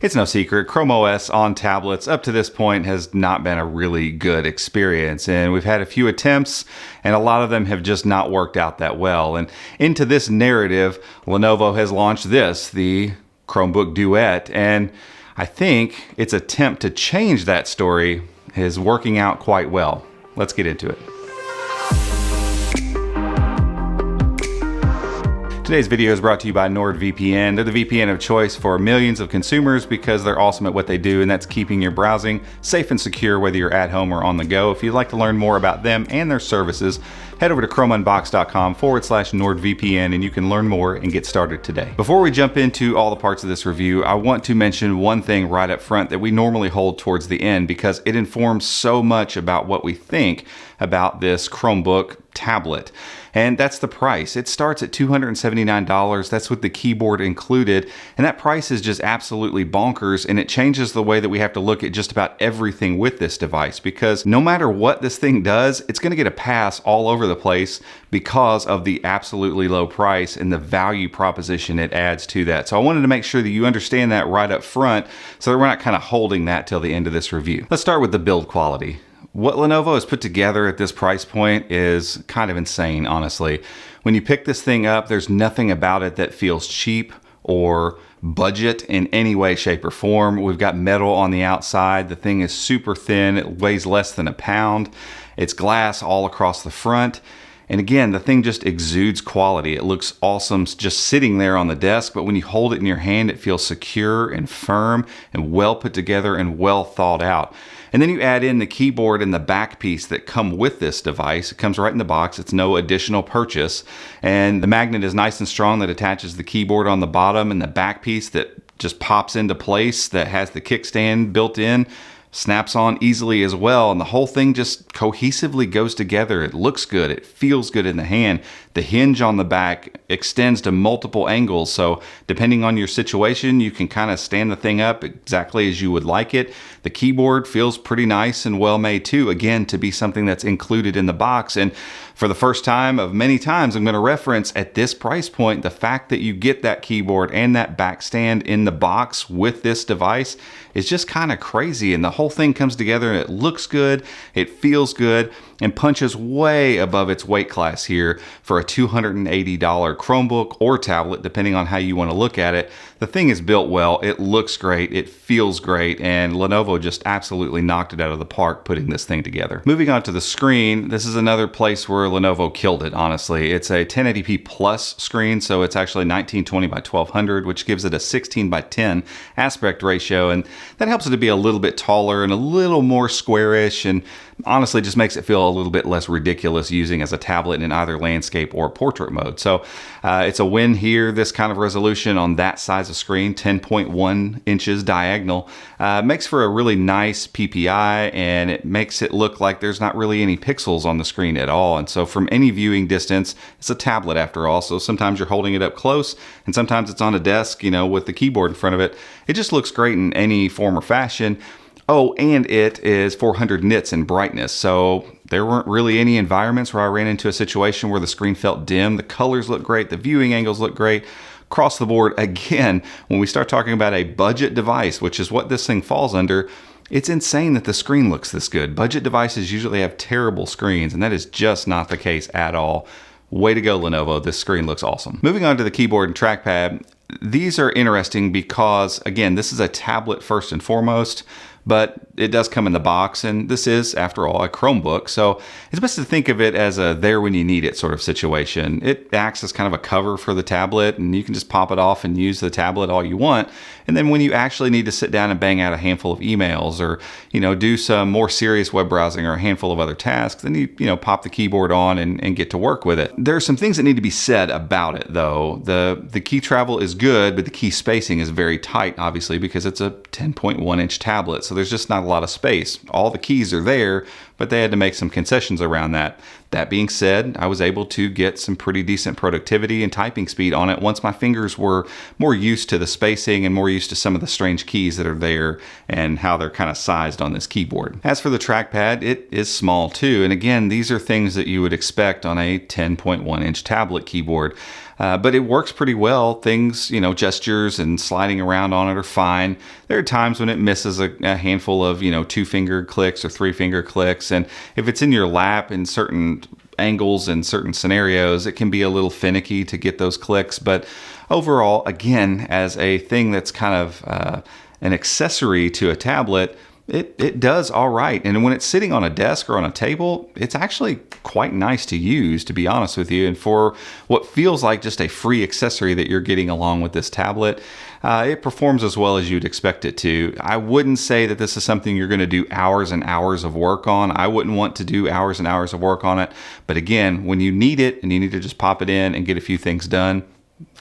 It's no secret, Chrome OS on tablets up to this point has not been a really good experience, and we've had a few attempts and a lot of them have just not worked out that well. And into this narrative, Lenovo has launched the Chromebook Duet, and I think its attempt to change that story is working out quite well. Let's get into it. Today's video is brought to you by NordVPN. They're the VPN of choice for millions of consumers because they're awesome at what they do, and that's keeping your browsing safe and secure whether you're at home or on the go. If you'd like to learn more about them and their services, head over to chromeunbox.com/NordVPN and you can learn more and get started today. Before we jump into all the parts of this review, I want to mention one thing right up front that we normally hold towards the end because it informs so much about what we think about this Chromebook tablet. And that's the price. It starts at $279. That's with the keyboard included. And that price is just absolutely bonkers. And it changes the way that we have to look at just about everything with this device, because no matter what this thing does, it's going to get a pass all over the place because of the absolutely low price and the value proposition it adds to that. So I wanted to make sure that you understand that right up front so that we're not kind of holding that till the end of this review. Let's start with the build quality. What Lenovo has put together at this price point is kind of insane, honestly. When you pick this thing up, there's nothing about it that feels cheap or budget in any way, shape, or form. We've got metal on the outside. The thing is super thin. It weighs less than a pound. It's glass all across the front. And again, the thing just exudes quality. It looks awesome just sitting there on the desk, but when you hold it in your hand, it feels secure and firm and well put together and well thought out. And then you add in the keyboard and the back piece that come with this device. It comes right in the box. It's no additional purchase. And the magnet is nice and strong that attaches the keyboard on the bottom, and the back piece that just pops into place that has the kickstand built in snaps on easily as well, and the whole thing just cohesively goes together. It looks good, it feels good in the hand. The hinge on the back extends to multiple angles, so depending on your situation, you can kind of stand the thing up exactly as you would like it. The keyboard feels pretty nice and well made too, again, to be something that's included in the box. And for the first time of many times, I'm going to reference at this price point, the fact that you get that keyboard and that back stand in the box with this device is just kind of crazy. And the whole thing comes together and it looks good, it feels good, and punches way above its weight class here for a $280 Chromebook or tablet, depending on how you want to look at it. The thing is built well, it looks great, it feels great, and Lenovo just absolutely knocked it out of the park putting this thing together. Moving on to the screen, this is another place where Lenovo killed it, honestly. It's a 1080p plus screen, so it's actually 1920 by 1200, which gives it a 16 by 10 aspect ratio, and that helps it to be a little bit taller and a little more squarish, and honestly just makes it feel a little bit less ridiculous using as a tablet in either landscape or portrait mode. So it's a win here. This kind of resolution on that size of screen, 10.1 inches diagonal, makes for a really nice PPI, and it makes it look like there's not really any pixels on the screen at all. And so from any viewing distance, it's a tablet after all, so sometimes you're holding it up close and sometimes it's on a desk, you know, with the keyboard in front of it. It just looks great in any form or fashion. Oh, and it is 400 nits in brightness, so there weren't really any environments where I ran into a situation where the screen felt dim. The colors look great, the viewing angles look great. Across the board, again, when we start talking about a budget device, which is what this thing falls under, it's insane that the screen looks this good. Budget devices usually have terrible screens, and that is just not the case at all. Way to go, Lenovo. This screen looks awesome. Moving on to the keyboard and trackpad, these are interesting because, again, this is a tablet first and foremost, but it does come in the box, and this is, after all, a Chromebook, so it's best to think of it as a there when you need it sort of situation. It acts as kind of a cover for the tablet, and you can just pop it off and use the tablet all you want, and then when you actually need to sit down and bang out a handful of emails or, you know, do some more serious web browsing or a handful of other tasks, then you pop the keyboard on and get to work with it. There are some things that need to be said about it, though. The key travel is good, but the key spacing is very tight, obviously, because it's a 10.1 inch tablet, so there's just not a lot of space. All the keys are there, but they had to make some concessions around that. That being said, I was able to get some pretty decent productivity and typing speed on it once my fingers were more used to the spacing and more used to some of the strange keys that are there and how they're kind of sized on this keyboard. As for the trackpad, it is small too. And again, these are things that you would expect on a 10.1 inch tablet keyboard. But it works pretty well. Things, gestures and sliding around on it are fine. There are times when it misses a handful of, 2-finger clicks or 3-finger clicks. And if it's in your lap in certain angles and certain scenarios, it can be a little finicky to get those clicks. But overall, again, as a thing that's kind of an accessory to a tablet, it does all right. And when it's sitting on a desk or on a table, it's actually quite nice to use, to be honest with you. And for what feels like just a free accessory that you're getting along with this tablet, it performs as well as you'd expect it to. I wouldn't say that this is something you're going to do hours and hours of work on. I wouldn't want to do hours and hours of work on it. But again, when you need it and you need to just pop it in and get a few things done,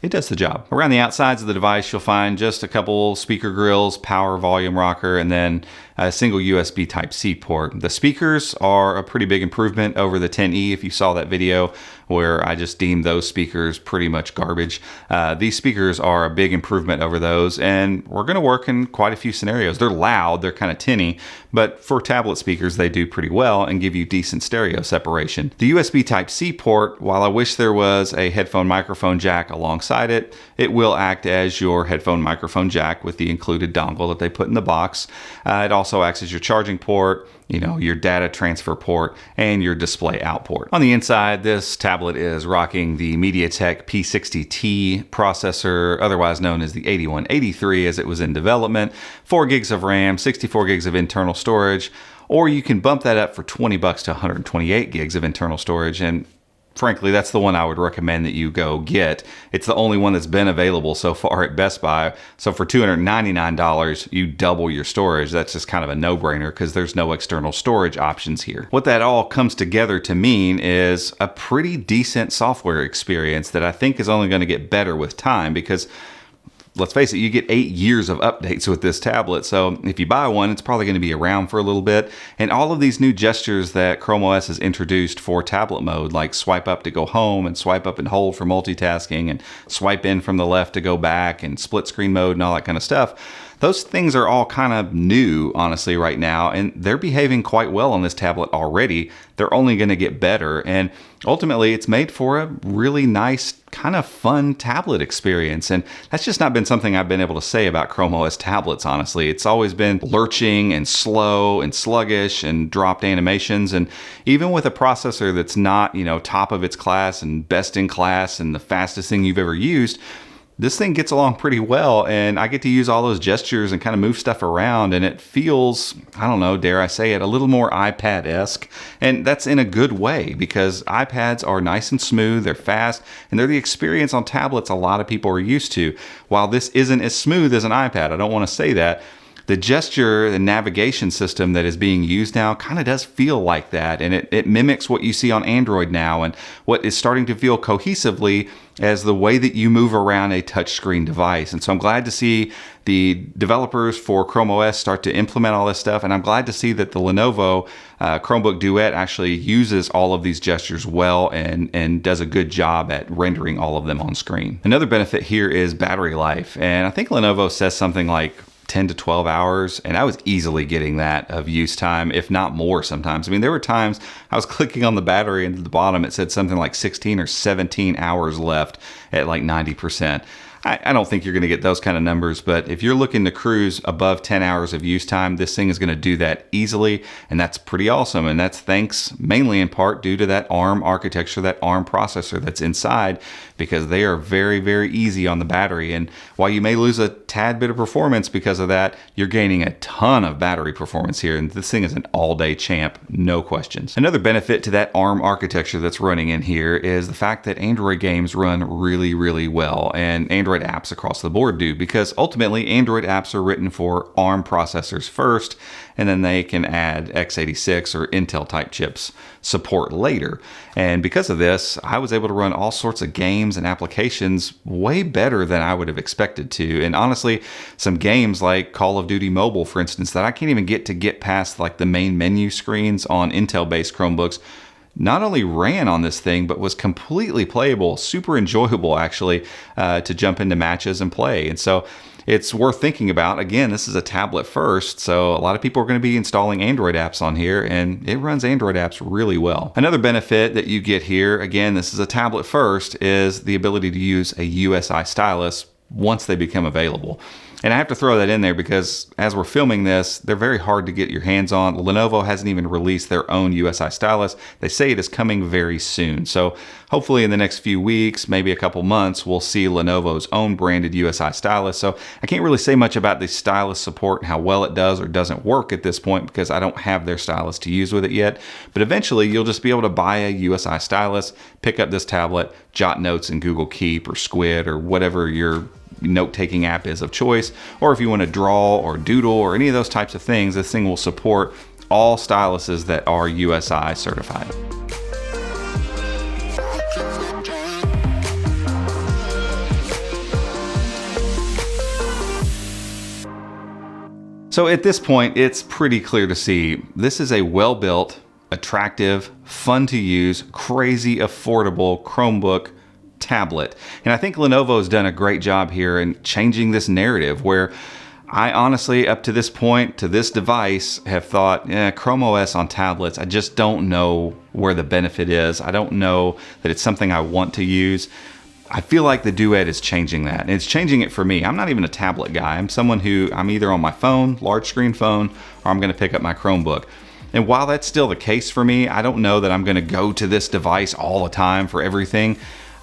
it does the job. Around the outsides of the device, you'll find just a couple speaker grills, power volume rocker, and then a single USB Type-C port. The speakers are a pretty big improvement over the 10e. If you saw that video where I just deemed those speakers pretty much garbage, these speakers are a big improvement over those, and we're going to work in quite a few scenarios. They're loud, they're kind of tinny, but for tablet speakers, they do pretty well and give you decent stereo separation. The USB Type-C port, while I wish there was a headphone microphone jack alongside it, it will act as your headphone microphone jack with the included dongle that they put in the box. It also acts as your charging port, your data transfer port, and your display out port. On the inside, this tablet is rocking the MediaTek P60T processor, otherwise known as the 8183 as it was in development, 4 gigs of RAM, 64 gigs of internal storage, or you can bump that up for $20 to 128 gigs of internal storage. And frankly, that's the one I would recommend that you go get. It's the only one that's been available so far at Best Buy. So for $299, you double your storage. That's just kind of a no-brainer because there's no external storage options here. What that all comes together to mean is a pretty decent software experience that I think is only going to get better with time because let's face it, you get 8 years of updates with this tablet. So if you buy one, it's probably going to be around for a little bit. And all of these new gestures that Chrome OS has introduced for tablet mode, like swipe up to go home and swipe up and hold for multitasking and swipe in from the left to go back and split screen mode and all that kind of stuff, those things are all kind of new, honestly, right now, and they're behaving quite well on this tablet already. They're only going to get better, and ultimately, it's made for a really nice, kind of fun tablet experience, and that's just not been something I've been able to say about Chrome OS tablets, honestly. It's always been lurching and slow and sluggish and dropped animations, and even with a processor that's not, top of its class and best in class and the fastest thing you've ever used, this thing gets along pretty well, and I get to use all those gestures and kind of move stuff around, and it feels, I don't know, dare I say it, a little more iPad-esque, and that's in a good way because iPads are nice and smooth, they're fast, and they're the experience on tablets a lot of people are used to. While this isn't as smooth as an iPad, I don't want to say that, the gesture and navigation system that is being used now kind of does feel like that, and it mimics what you see on Android now and what is starting to feel cohesively as the way that you move around a touchscreen device. And so I'm glad to see the developers for Chrome OS start to implement all this stuff, and I'm glad to see that the Lenovo Chromebook Duet actually uses all of these gestures well and does a good job at rendering all of them on screen. Another benefit here is battery life, and I think Lenovo says something like 10 to 12 hours, and I was easily getting that of use time, if not more sometimes. I mean, there were times I was clicking on the battery and at the bottom it said something like 16 or 17 hours left at like 90%. I don't think you're going to get those kind of numbers, but if you're looking to cruise above 10 hours of use time, this thing is going to do that easily, and that's pretty awesome. And that's thanks mainly in part due to that ARM architecture, that ARM processor that's inside, because they are very, very easy on the battery. And while you may lose a tad bit of performance because of that, you're gaining a ton of battery performance here, and this thing is an all-day champ, no questions. Another benefit to that ARM architecture that's running in here is the fact that Android games run really, really well, and Android apps across the board do, because ultimately Android apps are written for ARM processors first, and then they can add x86 or Intel type chips support later. And because of this, I was able to run all sorts of games and applications way better than I would have expected to. And honestly, some games like Call of Duty Mobile, for instance, that I can't even get past like the main menu screens on Intel based Chromebooks, not only ran on this thing, but was completely playable, super enjoyable actually, to jump into matches and play. And so it's worth thinking about. Again, this is a tablet first, so a lot of people are going to be installing Android apps on here, and it runs Android apps really well. Another benefit that you get here, again, this is a tablet first, is the ability to use a USI stylus once they become available. And I have to throw that in there because as we're filming this, they're very hard to get your hands on. Lenovo hasn't even released their own USI stylus. They say it is coming very soon. So hopefully in the next few weeks, maybe a couple months, we'll see Lenovo's own branded USI stylus. So I can't really say much about the stylus support and how well it does or doesn't work at this point because I don't have their stylus to use with it yet. But eventually you'll just be able to buy a USI stylus, pick up this tablet, jot notes in Google Keep or Squid or whatever your note-taking app is of choice, or if you want to draw or doodle or any of those types of things, this thing will support all styluses that are USI certified. So at this point, it's pretty clear to see this is a well-built, attractive, fun to use, crazy affordable Chromebook tablet. And I think Lenovo's done a great job here in changing this narrative where I honestly, up to this point, to this device, have thought, Chrome OS on tablets, I just don't know where the benefit is. I don't know that it's something I want to use. I feel like the Duet is changing that. And it's changing it for me. I'm not even a tablet guy. I'm someone who, I'm either on my phone, large screen phone, or I'm going to pick up my Chromebook. And while that's still the case for me, I don't know that I'm going to go to this device all the time for everything.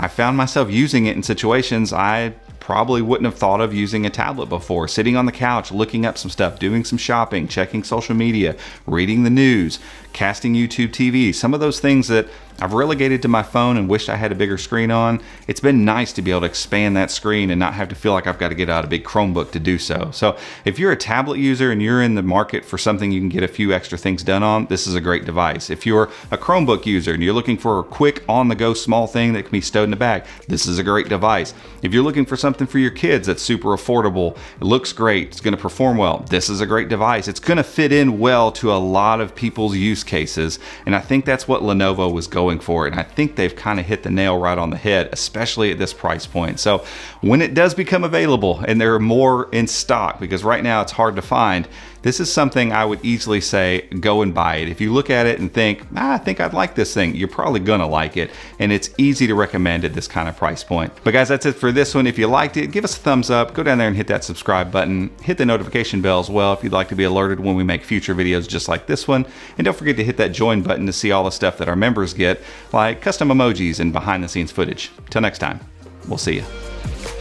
I found myself using it in situations I probably wouldn't have thought of using a tablet before. Sitting on the couch, looking up some stuff, doing some shopping, checking social media, reading the news, casting YouTube TV, some of those things that I've relegated to my phone and wished I had a bigger screen on. It's been nice to be able to expand that screen and not have to feel like I've got to get out a big Chromebook to do so. So if you're a tablet user and you're in the market for something you can get a few extra things done on, this is a great device. If you're a Chromebook user and you're looking for a quick on-the-go small thing that can be stowed in the bag, this is a great device. If you're looking for something for your kids that's super affordable, it looks great, it's going to perform well, this is a great device. It's going to fit in well to a lot of people's use cases, and I think that's what Lenovo was going for, and I think they've kind of hit the nail right on the head, especially at this price point. So when it does become available and there are more in stock, because right now it's hard to find, this is something I would easily say go and buy it. If you look at it and think, I think I'd like this thing, you're probably gonna like it, and it's easy to recommend at this kind of price point. But guys, that's it for this one. If you liked it, give us a thumbs up, go down there and hit that subscribe button, hit the notification bell as well if you'd like to be alerted when we make future videos just like this one, and don't forget to hit that join button to see all the stuff that our members get, like custom emojis and behind the scenes footage. Till next time, we'll see you.